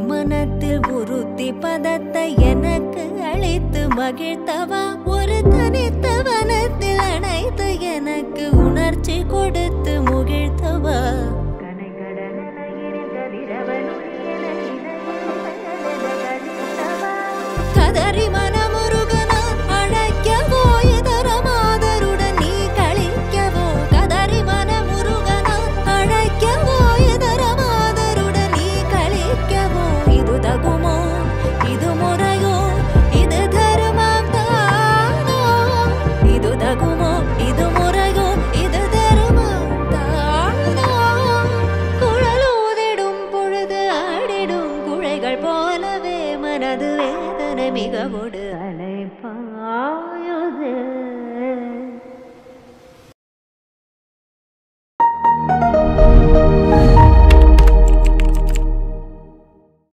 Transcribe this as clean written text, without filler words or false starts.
மனத்தில் உறுத்தி பதத்தை எனக்கு அளித்து மகிழ்த்தவா ஒரு தனித்தவனத்தில் அணைத்து எனக்கு உணர்ச்சி கொடுத்து முகிழ்த்தவா கதறி மனமுருகனா அழைக்கவோ இதரமாதருடன் நீ கழிக்கவோ கதறி மனமுருகனா அழைக்கவோ இதரமாதருடன் நீ கழிக்கவோ இது தகுமோ இது முறையோ இது தர்மம் தானோ இது தகுமோ இது முறையோ இது தர்மம் தானோ குழலூதிடும் பொழுது ஆடிடும் குழைகள் போலவே மனது வேதனை மிகவோடு